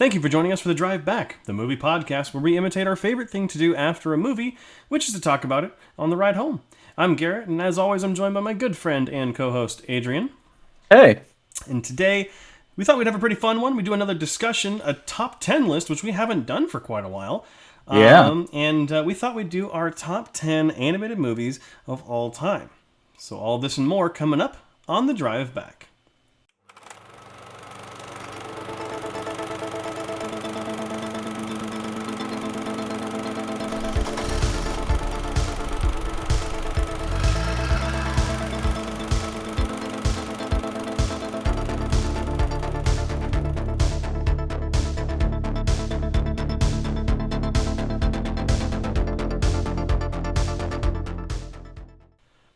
Thank you for joining us for The Drive Back, the movie podcast where we imitate our favorite thing to do after a movie, which is to talk about it on the ride home. I'm Garrett, and as always, I'm joined by my good friend and co-host, Adrian. Hey. And today, we thought we'd have a pretty fun one. We do another discussion, a top 10 list, which we haven't done for quite a while. Yeah. And we thought we'd do our top 10 animated movies of all time. So all this and more coming up on The Drive Back.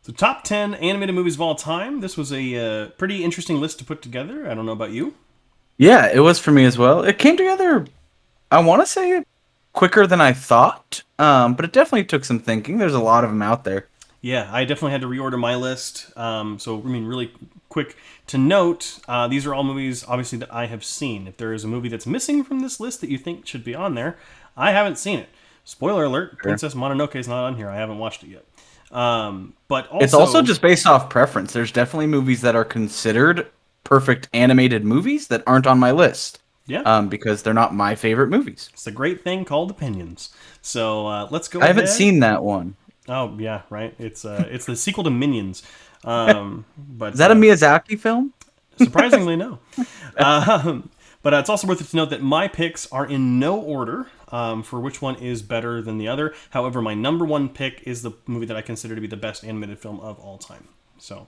So top 10 animated movies of all time. This was a pretty interesting list to put together. I don't know about you. Yeah, it was for me as well. It came together, I want to say, quicker than I thought, but it definitely took some thinking. There's a lot of them out there. Yeah, I definitely had to reorder my list. Really quick to note, these are all movies, obviously, that I have seen. If there is a movie that's missing from this list that you think should be on there, I haven't seen it. Spoiler alert, Sure. Princess Mononoke is not on here. I haven't watched it yet. But It's also just based off preference. There's definitely movies that are considered perfect animated movies that aren't on my list. Yeah. Because they're not my favorite movies. It's a great thing called opinions. So let's go I haven't ahead. seen that one. Oh, yeah, right. It's the sequel to Minions. But Is that a Miyazaki film? surprisingly, no. But it's also worth it to note that my picks are in no order for which one is better than the other. However, my number one pick is the movie that I consider to be the best animated film of all time. So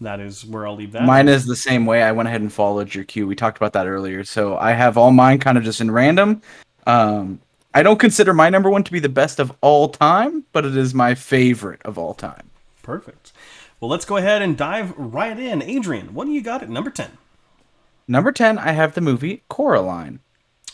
that is where I'll leave that. Mine is the same way. I went ahead and followed your cue. We talked about that earlier. So I have all mine kind of just in random. I don't consider my number one to be the best of all time, but it is my favorite of all time. Perfect. Well, let's go ahead and dive right in. Adrian, what do you got at number 10? Number 10, I have the movie Coraline.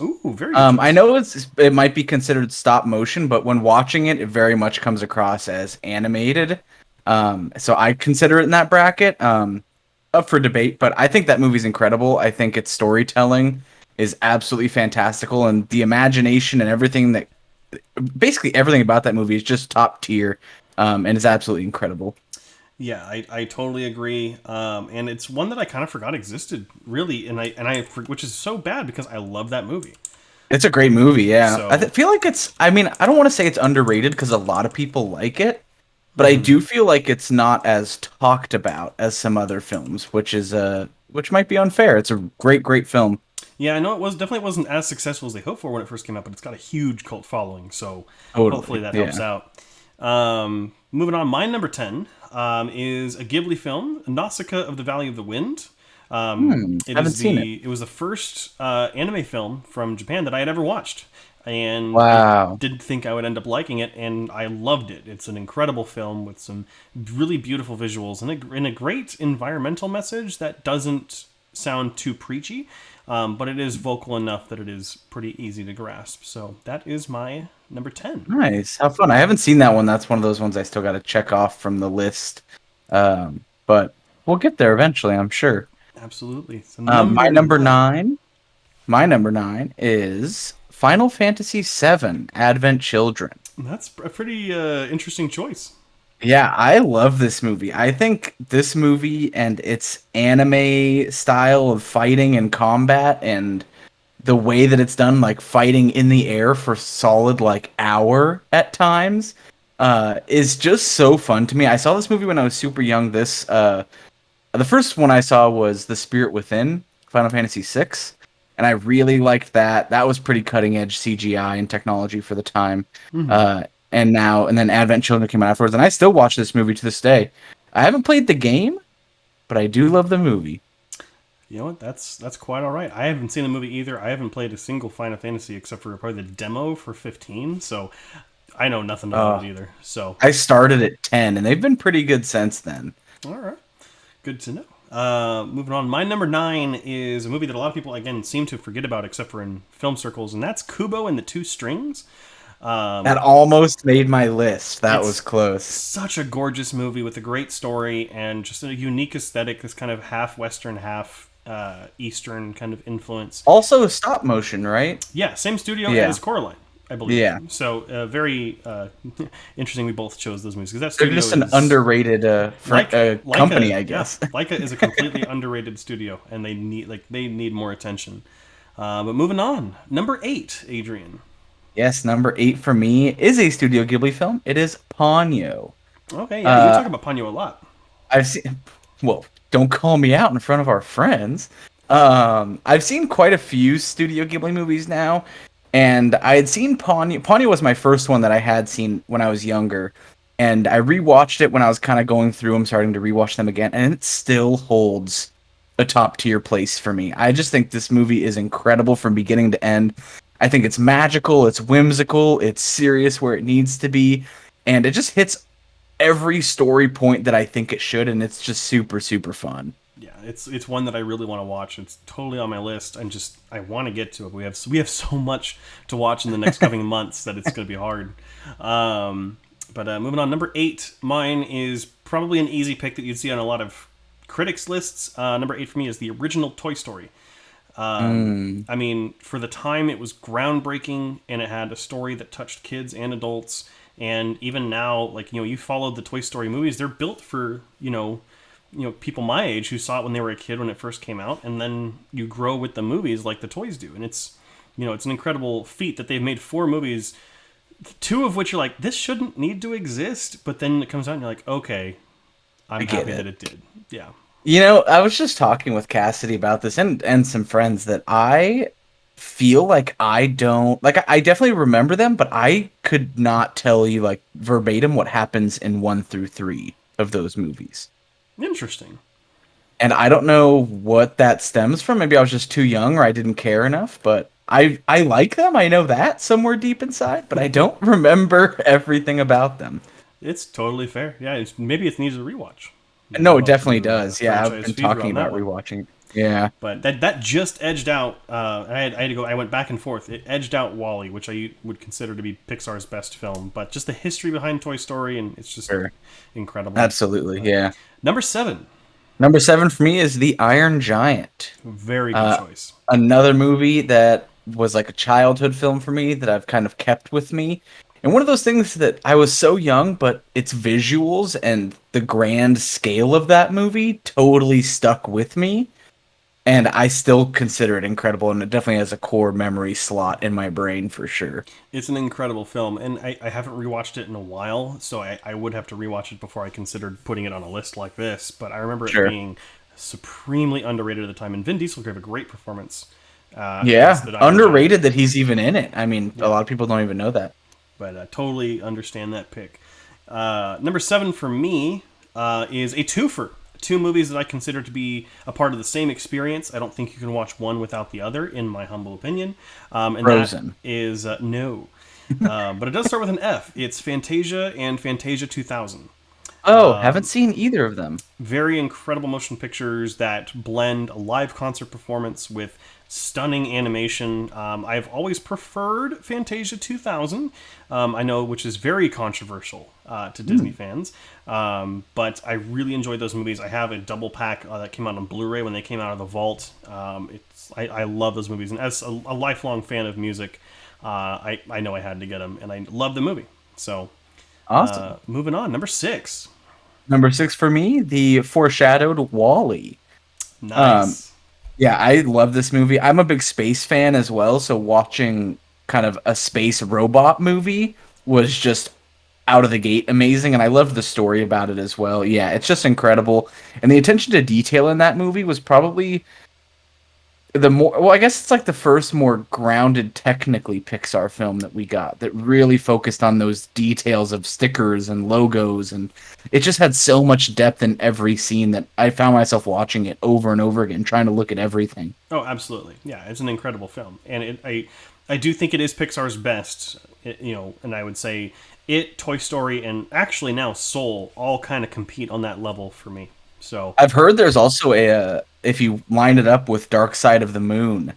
Ooh, very good. I know it might be considered stop motion, but when watching it, it very much comes across as animated. So I consider it in that bracket. Up for debate, but I think that movie's incredible. I think its storytelling is absolutely fantastical, and the imagination and basically everything about that movie is just top tier, and is absolutely incredible. Yeah, I totally agree. And it's one that I kind of forgot existed, really, which is so bad because I love that movie. It's a great movie, yeah. So- I feel like I don't want to say it's underrated because a lot of people like it, but I do feel like it's not as talked about as some other films, which might be unfair. It's a great film. Yeah, I know definitely wasn't as successful as they hoped for when it first came out, but it's got a huge cult following, so Totally, hopefully that yeah. helps out. Moving on, my number 10 is a Ghibli film, Nausicaa of the Valley of the Wind. Haven't seen it. It was the first anime film from Japan that I had ever watched, and Wow. I didn't think I would end up liking it, and I loved it. It's an incredible film with some really beautiful visuals and a great environmental message that doesn't sound too preachy, but it is vocal enough that it is pretty easy to grasp. So that is my number 10. Nice. How fun. I haven't seen that one. That's one of those ones I still got to check off from the list. But we'll get there eventually, I'm sure. Absolutely. So My number nine is Final Fantasy VII Advent Children. That's a pretty interesting choice. Yeah, I love this movie. I think this movie and its anime style of fighting and combat and the way that it's done, like fighting in the air for solid hour at times, is just so fun to me. I saw this movie when I was super young. The first one I saw was The Spirit Within, Final Fantasy VI, and I really liked that. That was pretty cutting edge CGI and technology for the time. And then Advent Children came out afterwards, and I still watch this movie to this day. I haven't played the game, but I do love the movie. You know what? That's quite all right. I haven't seen the movie either. I haven't played a single Final Fantasy except for probably the demo for 15, so I know nothing about it either. So I started at 10, and they've been pretty good since then. all right, good to know. Moving on, my number 9 is a movie that a lot of people again seem to forget about, except for in film circles, and that's Kubo and the Two Strings. That almost made my list. That was close. Such a gorgeous movie with a great story and just a unique aesthetic. This kind of half Western, half Eastern kind of influence. Also stop motion, right? Yeah, same studio Yeah. as Coraline, I believe. Yeah. So very interesting. We both chose those movies because that They're studio just an is underrated company, Leica. I Yeah, guess. Leica is a completely underrated studio, and they need more attention. But moving on, number 8, Adrian. Yes, number 8 for me is a Studio Ghibli film. It is Ponyo. Okay, yeah, you Uh, talk about Ponyo a lot. I've seen, well, don't call me out in front of our friends. I've seen quite a few Studio Ghibli movies now, and I had seen Ponyo. Ponyo was my first one that I had seen when I was younger, and I rewatched it when I was kind of going through them, starting to rewatch them again, and it still holds a top tier place for me. I just think this movie is incredible from beginning to end. I think it's magical, it's whimsical, it's serious where it needs to be, and it just hits every story point that I think it should, and it's just super, super fun. Yeah, it's one that I really want to watch. It's totally on my list. I want to get to it. We have so much to watch in the next coming months that it's going to be hard. But moving on, number 8, mine is probably an easy pick that you'd see on a lot of critics' lists. Number 8 for me is the original Toy Story. I mean, for the time, it was groundbreaking, and it had a story that touched kids and adults. And even now, like, you followed the Toy Story movies. They're built for, people my age who saw it when they were a kid when it first came out, and then you grow with the movies like the toys do. And it's an incredible feat that they've made 4 movies, 2 of which you're like, this shouldn't need to exist, but then it comes out and you're like, okay, I'm happy that it did. Yeah. I was just talking with Cassidy about this and some friends that I feel like I don't like I definitely remember them, but I could not tell you like verbatim what happens in 1 through 3 of those movies. Interesting. And I don't know what that stems from. Maybe I was just too young or I didn't care enough, but I like them. I know that somewhere deep inside, but I don't remember everything about them. It's totally fair. Yeah, maybe it needs a rewatch. No, it definitely does. Yeah, I've franchise been fever talking on that about one. rewatching. Yeah. But that just edged out. I had to go. I went back and forth. It edged out Wall-E, which I would consider to be Pixar's best film. But just the history behind Toy Story, and it's just incredible. Absolutely, yeah. Number 7. Number 7 for me is The Iron Giant. Very good choice. Another movie that was like a childhood film for me that I've kind of kept with me. And one of those things that I was so young, but its visuals and the grand scale of that movie totally stuck with me. And I still consider it incredible, and it definitely has a core memory slot in my brain for sure. It's an incredible film, and I haven't rewatched it in a while, so I would have to rewatch it before I considered putting it on a list like this. But I remember it being supremely underrated at the time, and Vin Diesel gave a great performance. Underrated that he's even in it. I mean, a lot of people don't even know that. But I totally understand that pick. Number 7 for me is a twofer. 2 movies that I consider to be a part of the same experience. I don't think you can watch one without the other, in my humble opinion. And Frozen. that is no. But it does start with an F. It's Fantasia and Fantasia 2000. Oh, haven't seen either of them. Very incredible motion pictures that blend a live concert performance with stunning animation. I've always preferred Fantasia 2000, I know, which is very controversial to Disney fans, but I really enjoyed those movies. I have a double pack that came out on Blu-ray when they came out of the vault. I love those movies, and as a lifelong fan of music, I know I had to get them, and I love the movie. So, awesome. Moving on, number 6. Number 6 for me, the foreshadowed Wall-E. Nice. Yeah, I love this movie. I'm a big space fan as well, so watching kind of a space robot movie was just out of the gate amazing, and I loved the story about it as well. Yeah, it's just incredible. And the attention to detail in that movie was probably I guess it's like the first more grounded, technically Pixar film that we got that really focused on those details of stickers and logos, and it just had so much depth in every scene that I found myself watching it over and over again, trying to look at everything. Oh, absolutely. Yeah, it's an incredible film, and I do think it is Pixar's best, and I would say it, Toy Story, and actually now Soul all kind of compete on that level for me. So I've heard there's also if you line it up with Dark Side of the Moon,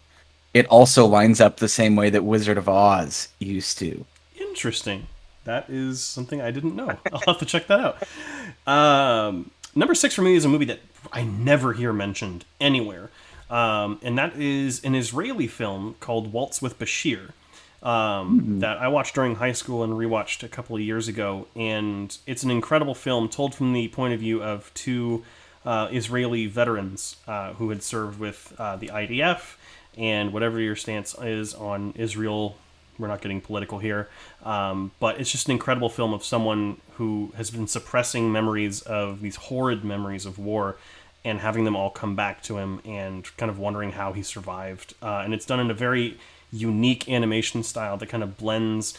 it also lines up the same way that Wizard of Oz used to. Interesting. That is something I didn't know. I'll have to check that out. Number 6 for me is a movie that I never hear mentioned anywhere. And that is an Israeli film called Waltz with Bashir. Mm. That I watched during high school and rewatched a couple of years ago, and it's an incredible film told from the point of view of two Israeli veterans who had served with the IDF, and whatever your stance is on Israel, we're not getting political here, but it's just an incredible film of someone who has been suppressing memories of these horrid memories of war and having them all come back to him and kind of wondering how he survived. And it's done in a very unique animation style that kind of blends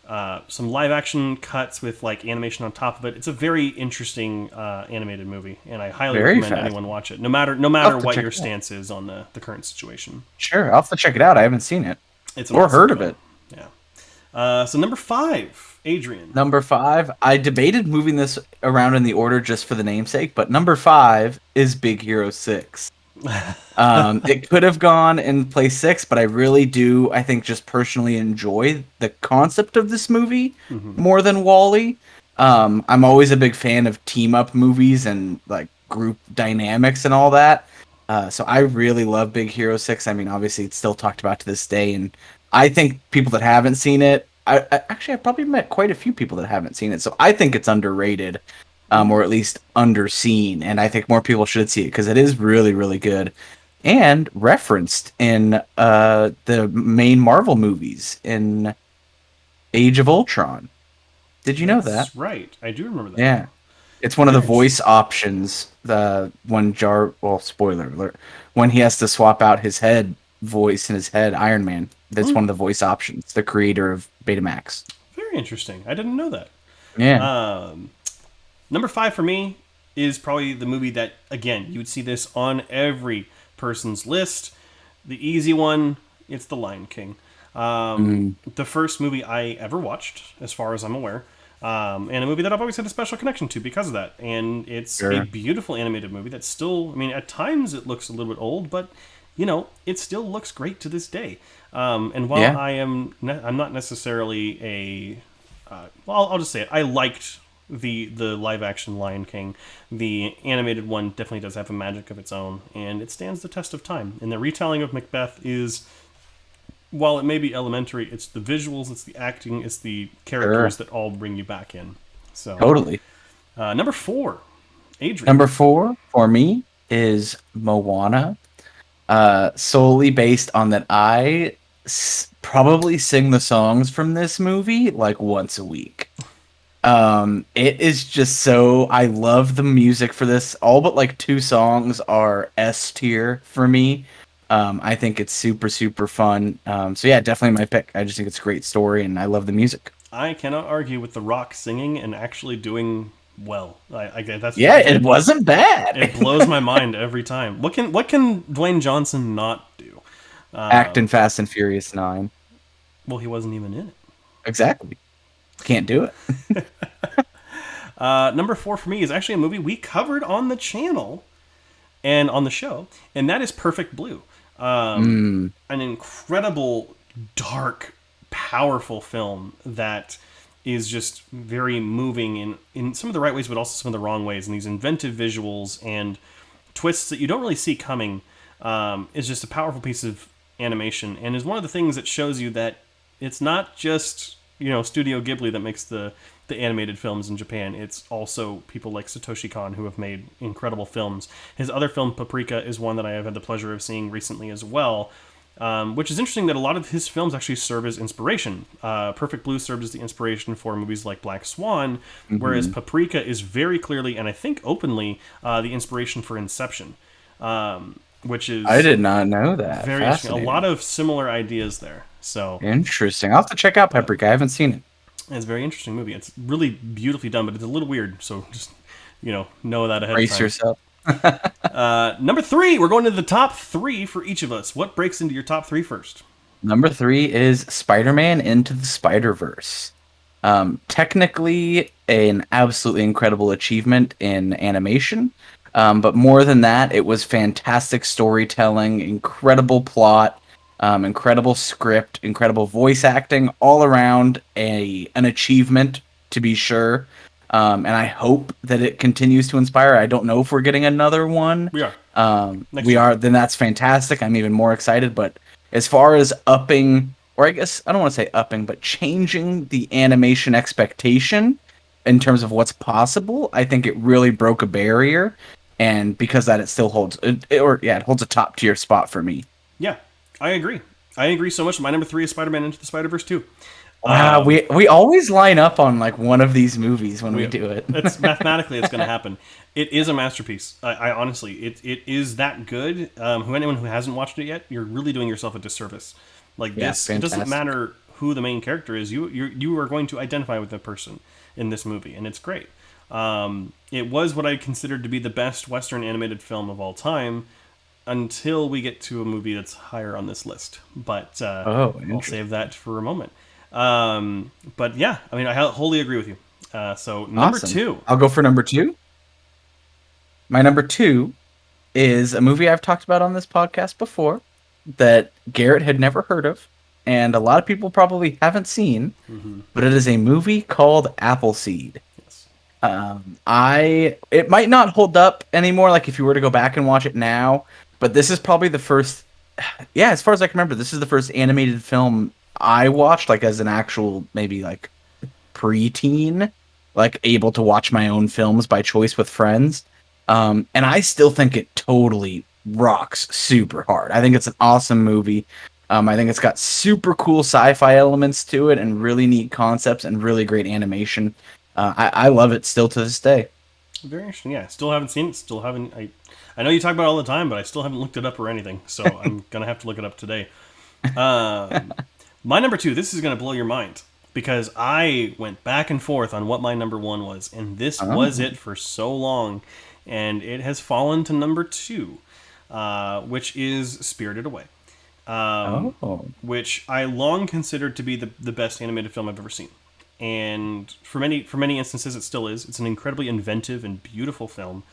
some live action cuts with like animation on top of it. It's a very interesting animated movie, and I highly Very recommend fast. anyone watch it, no matter I'll have to what check your it out. stance is on the current situation. Sure, I'll have to check it out. I haven't seen it It's an or awesome heard of film. it. Yeah. So number 5, Adrian. Number 5, I debated moving this around in the order just for the namesake, but number 5 is Big Hero 6. It could have gone in place 6, but I really do, I think, just personally enjoy the concept of this movie more than Wall-E. I'm always a big fan of team-up movies and like group dynamics and all that. So I really love Big Hero 6. I mean, obviously, it's still talked about to this day, and I think people that haven't seen it, I've probably met quite a few people that haven't seen it, so I think it's underrated, or at least underseen, and I think more people should see it because it is really, really good, and referenced in the main Marvel movies in Age of Ultron. Did you know that? That's right. I do remember that Yeah. now. It's one of the Very voice interesting. options. Well, spoiler alert, when he has to swap out his head voice in his head, Iron Man. That's one of the voice options. The creator of Betamax. Very interesting. I didn't know that. Yeah, Um, Number 5 for me is probably the movie that, again, you would see this on every person's list. The easy one, it's The Lion King. The first movie I ever watched, as far as I'm aware, and a movie that I've always had a special connection to because of that. And it's a sure. beautiful animated movie that still, I mean, at times it looks a little bit old, but it still looks great to this day. And while Yeah, I'm not necessarily well, I'll just say it. I liked the live action Lion King. The animated one definitely does have a magic of its own, and it stands the test of time. And the retelling of Macbeth is, while it may be elementary, it's the visuals, it's the acting, it's the sure. characters that all bring you back in. So, Totally. number 4, Adrian. Number 4 for me is Moana. Solely based on that probably sing the songs from this movie like once a week. It is just so, I love the music for this. All but like 2 songs are S tier for me. I think it's super, super fun. So yeah, definitely my pick. I just think it's a great story and I love the music. I cannot argue with The Rock singing and actually doing well. That's Yeah, it wasn't it bad. blows my mind every time. What can Dwayne Johnson not do? Act in Fast and Furious 9. Well, he wasn't even in it. Exactly. Can't do it. Number 4 for me is actually a movie we covered on the channel and on the show, and that is Perfect Blue. An incredible, dark, powerful film that is just very moving in some of the right ways, but also some of the wrong ways. And these inventive visuals and twists that you don't really see coming is just a powerful piece of animation, and is one of the things that shows you that it's not just Studio Ghibli that makes the animated films in Japan. It's also people like Satoshi Kon who have made incredible films. His other film, Paprika, is one that I have had the pleasure of seeing recently as well, which is interesting that a lot of his films actually serve as inspiration. Perfect Blue served as the inspiration for movies like Black Swan, whereas Paprika is very clearly, and I think openly, the inspiration for Inception, which is I did not know that. very interesting. A lot Fascinating. of similar ideas there. So Interesting. I'll have to check out Paprika. I haven't seen it. it's a very interesting movie. It's really beautifully done, but it's a little weird. So just know that ahead of Brace time. yourself. Number 3, we're going to the top 3 for each of us. What breaks into your top 3 first? Number 3 is Spider-Man Into the Spider-Verse. Technically, an absolutely incredible achievement in animation. But more than that, it was fantastic storytelling, incredible plot, incredible script, incredible voice acting, all around an achievement, to be sure. And I hope that it continues to inspire. I don't know if we're getting another one. We are. Next year. Then that's fantastic. I'm even more excited. But as far as upping, or I guess I don't want to say upping, but changing the animation expectation in terms of what's possible, I think it really broke a barrier, and because that it still holds, it holds a top tier spot for me. Yeah, I agree. I agree so much. My number 3 is Spider-Man Into the Spider-Verse 2. Wow, we always line up on like one of these movies when we do it. It's mathematically it's going to happen. It is a masterpiece. I honestly, it is that good. Anyone who hasn't watched it yet, you're really doing yourself a disservice. Like this, it doesn't matter who the main character is. You are going to identify with the person in this movie, and it's great. It was what I considered to be the best Western animated film of all time, until we get to a movie that's higher on this list. But I'll save that for a moment. But yeah, I mean, I wholly agree with you. So number 2. I'll go for number 2. My number 2 is a movie I've talked about on this podcast before that Garrett had never heard of, and a lot of people probably haven't seen, but it is a movie called Appleseed. Yes. It might not hold up anymore, like if you were to go back and watch it now, but this is probably the first, as far as I can remember, this is the first animated film I watched, like as an actual, maybe like preteen, like able to watch my own films by choice with friends. And I still think it totally rocks super hard. I think it's an awesome movie. I think it's got super cool sci-fi elements to it and really neat concepts and really great animation. I love it still to this day. Very interesting. Yeah, still haven't seen it. Still haven't. I know you talk about it all the time, but I still haven't looked it up or anything. So I'm gonna have to look it up today. My number 2. This is gonna blow your mind because I went back and forth on what my number 1 was, and this was it for so long, and it has fallen to number 2, which is Spirited Away. Which I long considered to be the best animated film I've ever seen. And for many instances, it still is. It's an incredibly inventive and beautiful film,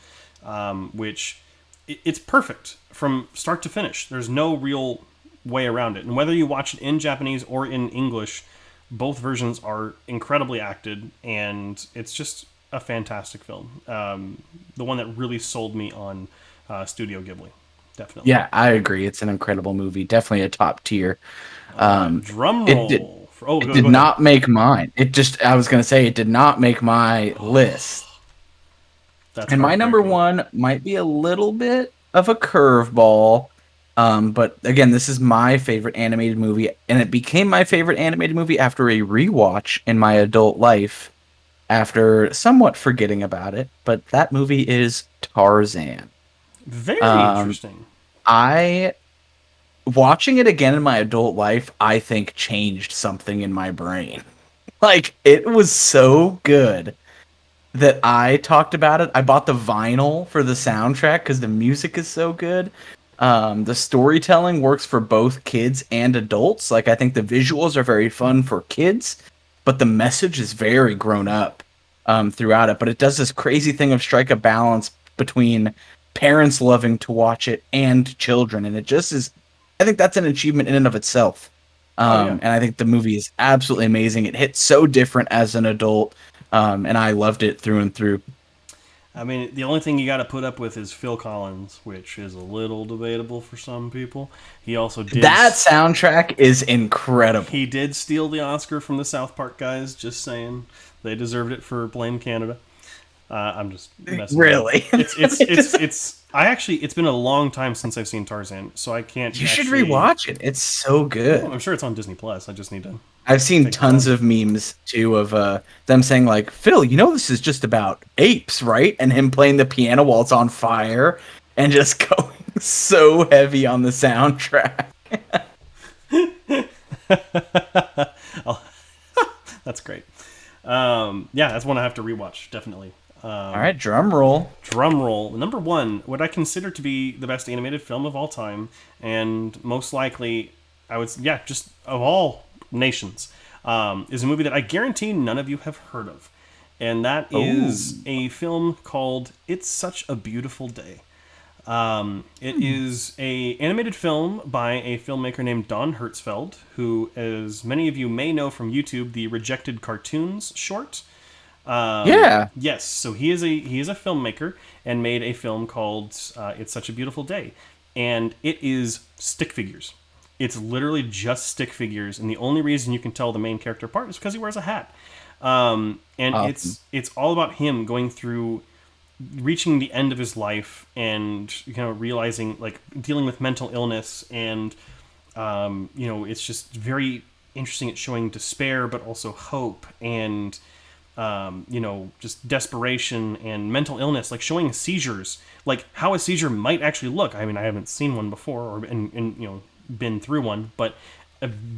which it's perfect from start to finish. There's no real way around it. And whether you watch it in Japanese or in English, both versions are incredibly acted, and it's just a fantastic film. The one that really sold me on Studio Ghibli. Definitely. Yeah, I agree. It's an incredible movie. Definitely a top tier. Drum roll. It did not make mine. I was going to say, it did not make my list. And my number 1 might be a little bit of a curveball. But again, this is my favorite animated movie, and it became my favorite animated movie after a rewatch in my adult life, after somewhat forgetting about it. But that movie is Tarzan. Very interesting. Watching it again in my adult life, I think changed something in my brain. Like, it was so good that I talked about it. I bought the vinyl for the soundtrack because the music is so good. The storytelling works for both kids and adults. Like, I think the visuals are very fun for kids, but the message is very grown up throughout it. But it does this crazy thing of strike a balance between parents loving to watch it and children, and it just is. I think that's an achievement in and of itself. And I think the movie is absolutely amazing. It hits so different as an adult, and I loved it through and through. I mean, the only thing you got to put up with is Phil Collins, which is a little debatable for some people. He also did... That soundtrack is incredible. He did steal the Oscar from the South Park guys, just saying. They deserved it for Blame Canada. I'm just messing really. It's been a long time since I've seen Tarzan, so I can't. You should rewatch it. It's so good. I'm sure it's on Disney Plus. I just need to. I've seen tons of memes too of them saying like, "Phil, you know this is just about apes, right?" And him playing the piano while it's on fire, and just going so heavy on the soundtrack. That's great. Yeah, that's one I have to rewatch, definitely. All right, drum roll. Drum roll. Number 1, what I consider to be the best animated film of all time, and most likely, just of all nations, is a movie that I guarantee none of you have heard of. And that is a film called It's Such a Beautiful Day. It is an animated film by a filmmaker named Don Hertzfeldt, who, as many of you may know from YouTube, the Rejected Cartoons short. Yeah. Yes, so he is a filmmaker and made a film called "It's Such a Beautiful Day," and it is stick figures. It's literally just stick figures, and the only reason you can tell the main character apart is because he wears a hat. And Awesome. it's all about him going through reaching the end of his life and realizing, like, dealing with mental illness, and it's just very interesting at showing despair but also hope, and just desperation and mental illness, like showing seizures, like how a seizure might actually look. I mean, I haven't seen one before or been through one, but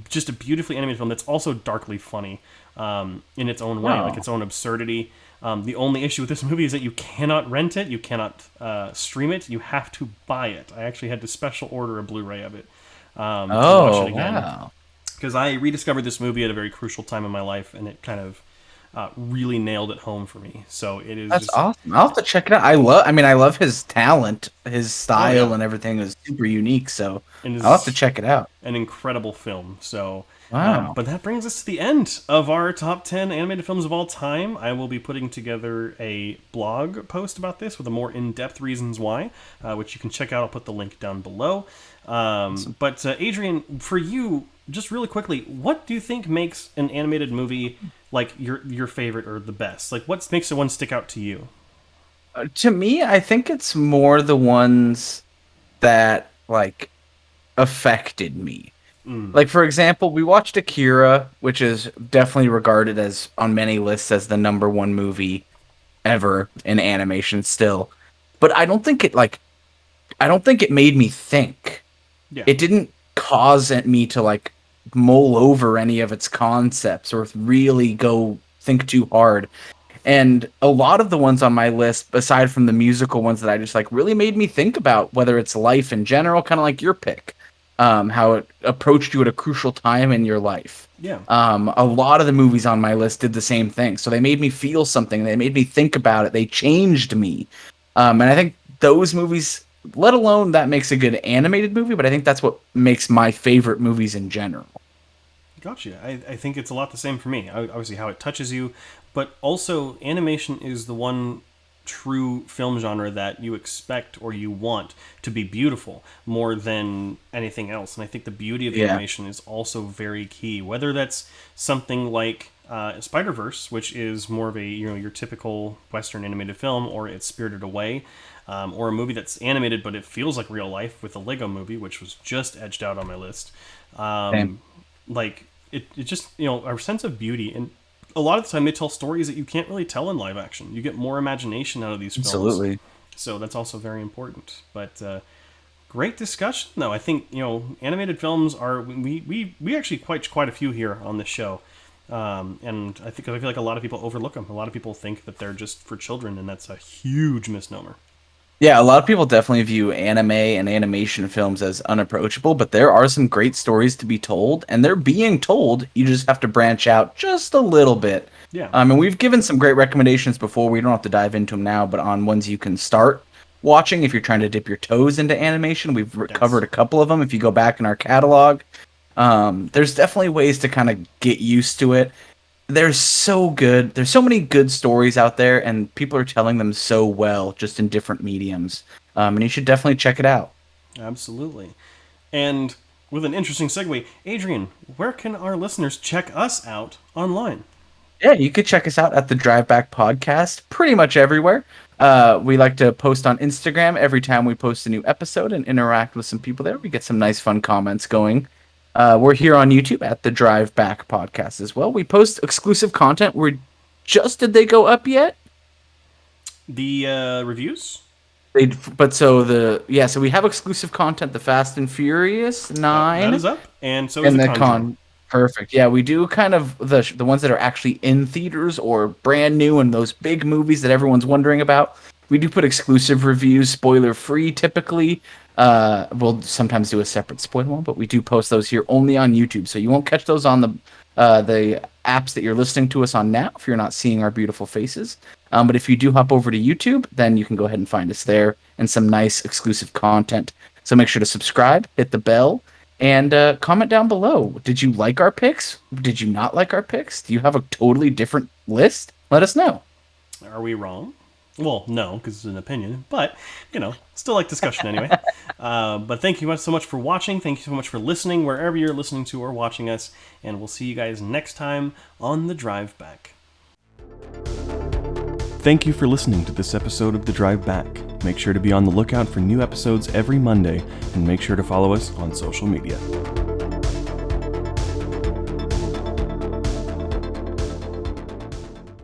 just a beautifully animated film that's also darkly funny in its own way, like Wow. its own absurdity. The only issue with this movie is that you cannot rent it, you cannot stream it, you have to buy it. I actually had to special order a Blu-ray of it to watch it Oh, again, wow. because I rediscovered this movie at a very crucial time in my life, and it kind of really nailed it home for me. So it is That's just, awesome. I'll have to check it out. I love his talent, his oh style, yeah, and everything is super unique. So it I'll have to is check it out. an incredible film. So, Wow. but that brings us to the end of our top 10 animated films of all time. I will be putting together a blog post about this with a more in-depth reasons why, which you can check out. I'll put the link down below. But Adrian, for you, just really quickly, what do you think makes an animated movie like your favorite or the best? Like, what makes the one stick out to you? To me, I think it's more the ones that like affected me. Like for example, we watched Akira, which is definitely regarded as on many lists as the number one movie ever in animation still. But I don't think it made me think. Yeah. It didn't cause me to like mull over any of its concepts or really go think too hard. And a lot of the ones on my list, aside from the musical ones that I just like, really made me think about whether it's life in general, kind of like your pick, how it approached you at a crucial time in your life. Yeah. A lot of the movies on my list did the same thing. So they made me feel something. They made me think about it. They changed me. And I think those movies, let alone that makes a good animated movie, but I think that's what makes my favorite movies in general. Gotcha. I think it's a lot the same for me. Obviously, how it touches you, but also animation is the one true film genre that you expect or you want to be beautiful more than anything else. And I think the beauty of the Yeah. animation is also very key. Whether that's something like Spider-Verse, which is more of a your typical Western animated film, or it's Spirited Away, or a movie that's animated but it feels like real life with the Lego Movie, which was just edged out on my list. Same. Like it just our sense of beauty, and a lot of the time they tell stories that you can't really tell in live action. You get more imagination out of these films, Absolutely. so that's also very important. But great discussion, though. I think animated films are we actually quite a few here on this show, and I feel like a lot of people overlook them. A lot of people think that they're just for children, and that's a huge misnomer. Yeah, a lot of people definitely view anime and animation films as unapproachable, but there are some great stories to be told, and they're being told. You just have to branch out just a little bit. Yeah. And we've given some great recommendations before. We don't have to dive into them now, but on ones you can start watching if you're trying to dip your toes into animation, we've Yes. covered a couple of them. If you go back in our catalog, there's definitely ways to kind of get used to it. They're so good. There's so many good stories out there, and people are telling them so well, just in different mediums. And you should definitely check it out. Absolutely. And with an interesting segue, Adrian, where can our listeners check us out online? Yeah, you could check us out at the Drive Back Podcast, pretty much everywhere. We like to post on Instagram every time we post a new episode and interact with some people there. We get some nice, fun comments going. We're here on YouTube at the Drive Back Podcast as well. We post exclusive content. Did they go up yet? The reviews? So we have exclusive content. The Fast and Furious 9. That is up, and so is And the the Conjuring. Perfect. Yeah, we do kind of the ones that are actually in theaters or brand new and those big movies that everyone's wondering about. We do put exclusive reviews, spoiler free typically. We'll sometimes do a separate spoiler one, but we do post those here only on YouTube, so you won't catch those on the apps that you're listening to us on now if you're not seeing our beautiful faces. But if you do hop over to YouTube, then you can go ahead and find us there and some nice exclusive content. So make sure to subscribe, hit the bell, and comment down below. Did you like our picks? Did you not like our picks? Do you have a totally different list? let us know. Are we wrong? Well, no, because it's an opinion, but, still like discussion anyway. But thank you so much for watching. Thank you so much for listening, wherever you're listening to or watching us. And we'll see you guys next time on The Drive Back. Thank you for listening to this episode of The Drive Back. Make sure to be on the lookout for new episodes every Monday, and make sure to follow us on social media.